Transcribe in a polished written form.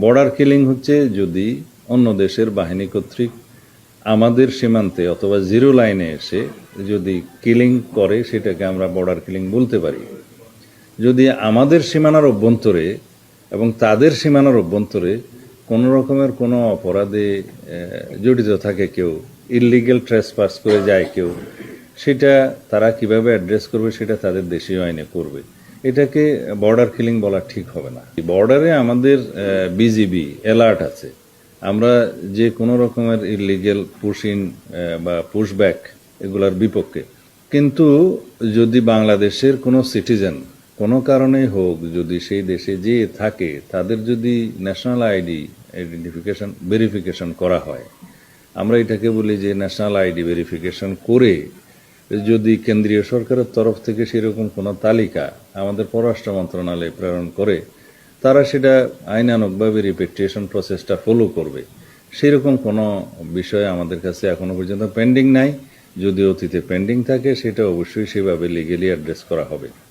Border killing হচ্ছে যদি অন্য দেশের বাহিনী কর্তৃক আমাদের সীমান্তে অথবা জিরো লাইনে এসে যদি কিলিং করে, সেটাকে আমরা বর্ডার কিলিং বলতে পারি। যদি আমাদের সীমানার অভ্যন্তরে এবং তাদের সীমানার অভ্যন্তরে কোনো রকমের কোনো অপরাধে জড়িত থাকে কেউ, ইললিগ্যাল ট্রেসপাস করে যায় কেউ, সেটা তারা কিভাবে অ্যাড্রেস করবে সেটা তাদের দেশীয় আইনে করবে। এটাকে বর্ডার কিলিং বলা ঠিক হবে না। বর্ডারে আমাদের বিজিবি অ্যালার্ট আছে, আমরা যে কোনো রকমের ইললিগ্যাল পুশ ইন বা পুশ ব্যাক এগুলার বিপক্ষে। কিন্তু যদি বাংলাদেশের কোনো সিটিজেন কোনো কারণেই হোক যদি সেই দেশে যে থাকে তাদের যদি ন্যাশনাল আইডেন্টিফিকেশন ভেরিফিকেশন করা হয়, আমরা এটাকে বলি যে ন্যাশনাল আইডি ভেরিফিকেশন করে যদি কেন্দ্রীয় সরকারের তরফ থেকে সেরকম কোনো তালিকা আমাদের পররাষ্ট্র মন্ত্রণালয়ে প্রেরণ করে, তারা সেটা আইনানুগভাবে রিপেট্রিয়েশন প্রসেসটা ফলো করবে। সেরকম কোনো বিষয় আমাদের কাছে এখনো পর্যন্ত পেন্ডিং নাই। যদি অতীতে পেন্ডিং থাকে সেটা অবশ্যই সেভাবে লিগেলি অ্যাড্রেস করা হবে।